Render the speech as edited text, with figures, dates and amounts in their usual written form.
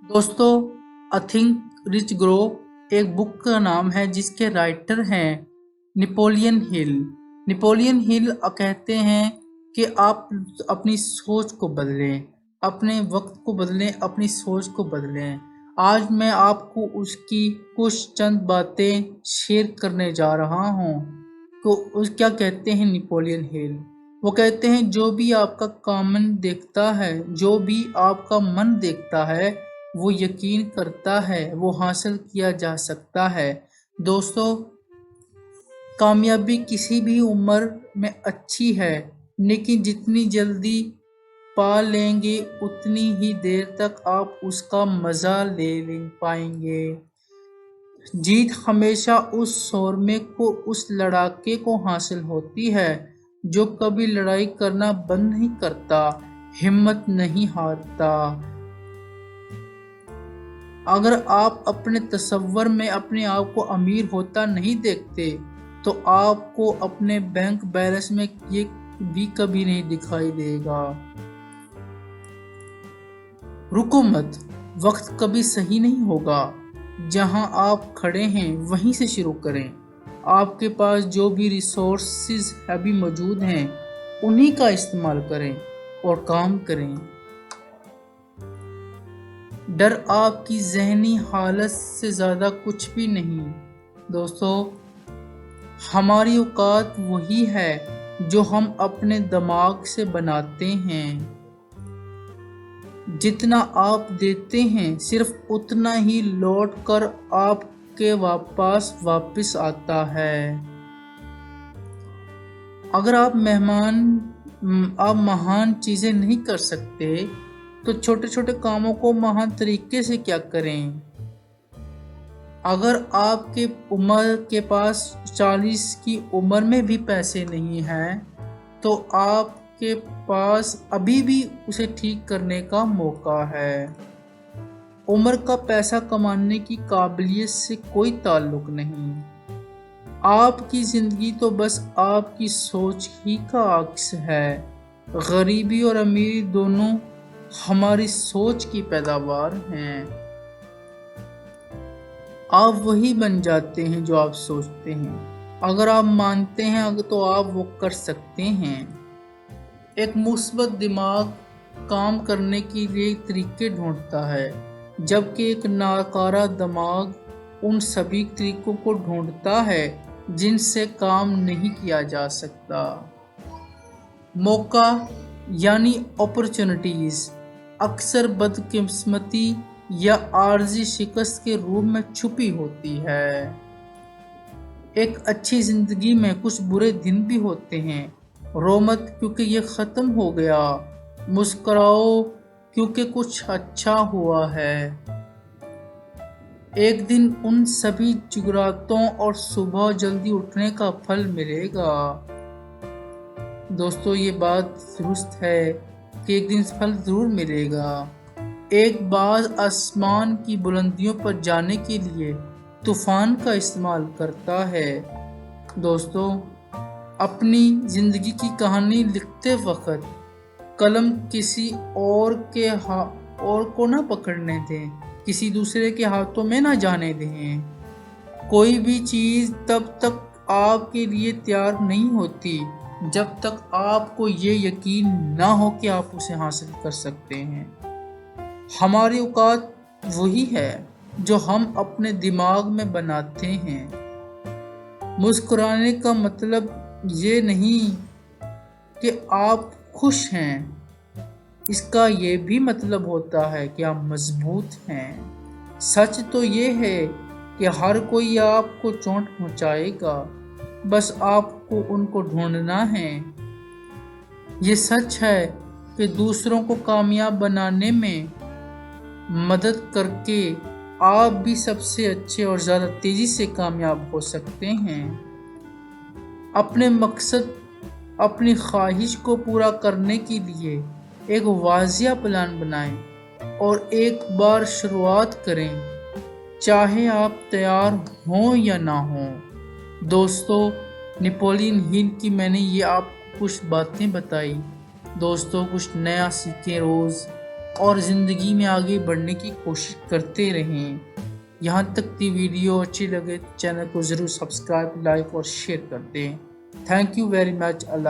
दोस्तों, अ think rich grow एक book का नाम है जिसके राइटर हैं नेपोलियन हिल। नेपोलियन हिल कहते हैं कि आप अपनी सोच को बदलें, अपने वक्त को बदलें, अपनी सोच को बदलें। आज मैं आपको उसकी कुछ चंद बातें शेयर करने जा रहा हूँ। तो उस क्या कहते हैं नेपोलियन हिल? वो कहते हैं जो भी आपका कामन देखता है, जो भी आपका मन देखता है, वो यकीन करता है वो हासिल किया जा सकता है। दोस्तों, कामयाबी किसी भी उम्र में अच्छी है, लेकिन जितनी जल्दी पा लेंगे उतनी ही देर तक आप उसका मज़ा ले पाएंगे। जीत हमेशा उस शौर्य को, उस लड़ाके को हासिल होती है जो कभी लड़ाई करना बंद नहीं करता, हिम्मत नहीं हारता। अगर आप अपने तसव्वुर में अपने आप को अमीर होता नहीं देखते, तो आपको अपने बैंक बैलेंस में ये भी कभी नहीं दिखाई देगा। रुको मत, वक्त कभी सही नहीं होगा। जहां आप खड़े हैं वहीं से शुरू करें। आपके पास जो भी रिसोर्सेज अभी मौजूद हैं, उन्हीं का इस्तेमाल करें और काम करें। डर आपकी ज़हनी हालत से ज़्यादा कुछ भी नहीं। दोस्तों, हमारी औकात वही है जो हम अपने दिमाग से बनाते हैं। जितना आप देते हैं, सिर्फ उतना ही लौट कर आपके वापस आता है। अगर आप महान चीज़ें नहीं कर सकते, तो छोटे छोटे कामों को महान तरीके से क्या करें। अगर आपके उम्र के पास 40 की उम्र में भी पैसे नहीं हैं, तो आपके पास अभी भी उसे ठीक करने का मौका है। उम्र का पैसा कमाने की काबिलियत से कोई ताल्लुक नहीं। आपकी ज़िंदगी तो बस आपकी सोच ही का अक्स है। गरीबी और अमीरी दोनों हमारी सोच की पैदावार हैं। आप वही बन जाते हैं जो आप सोचते हैं। अगर आप मानते हैं तो आप वो कर सकते हैं। एक मुस्बत दिमाग काम करने के लिए तरीके ढूंढता है, जबकि एक नाकारा दिमाग उन सभी तरीकों को ढूंढता है जिनसे काम नहीं किया जा सकता। मौका यानी अपॉर्चुनिटीज़ अक्सर बदकिस्मती या आर्जी शिकस्त के रूप में छुपी होती है। एक अच्छी ज़िंदगी में कुछ बुरे दिन भी होते हैं। रो मत क्योंकि ये ख़त्म हो गया, मुस्कुराओ क्योंकि कुछ अच्छा हुआ है। एक दिन उन सभी जुगरातों और सुबह जल्दी उठने का फल मिलेगा। दोस्तों, ये बात दुरुस्त है कि एक दिन फल ज़रूर मिलेगा। एक बाज़ आसमान की बुलंदियों पर जाने के लिए तूफ़ान का इस्तेमाल करता है। दोस्तों, अपनी ज़िंदगी की कहानी लिखते वक्त कलम किसी और को ना पकड़ने दें, किसी दूसरे के हाथों में ना जाने दें। कोई भी चीज़ तब तक आपके लिए तैयार नहीं होती जब तक आपको ये यकीन ना हो कि आप उसे हासिल कर सकते हैं। हमारी औकात वही है जो हम अपने दिमाग में बनाते हैं। मुस्कुराने का मतलब ये नहीं कि आप खुश हैं, इसका ये भी मतलब होता है कि आप मजबूत हैं। सच तो ये है कि हर कोई आपको चोट पहुंचाएगा, बस आपको उनको ढूंढना है। ये सच है कि दूसरों को कामयाब बनाने में मदद करके आप भी सबसे अच्छे और ज़्यादा तेज़ी से कामयाब हो सकते हैं। अपने मकसद, अपनी ख्वाहिश को पूरा करने के लिए एक वाज़िया प्लान बनाएं और एक बार शुरुआत करें, चाहे आप तैयार हों या ना हों। दोस्तों, नेपोलियन हिल की मैंने ये आपको कुछ बातें बताई। दोस्तों, कुछ नया सीखें रोज़। اور زندگی میں آگے بڑھنے کی کوشش کرتے رہیں۔ یہاں تک کہ ویڈیو اچھی لگے تو چینل کو ضرور سبسکرائب، لائک اور شیئر کر دیں۔ Thank you very much. Allah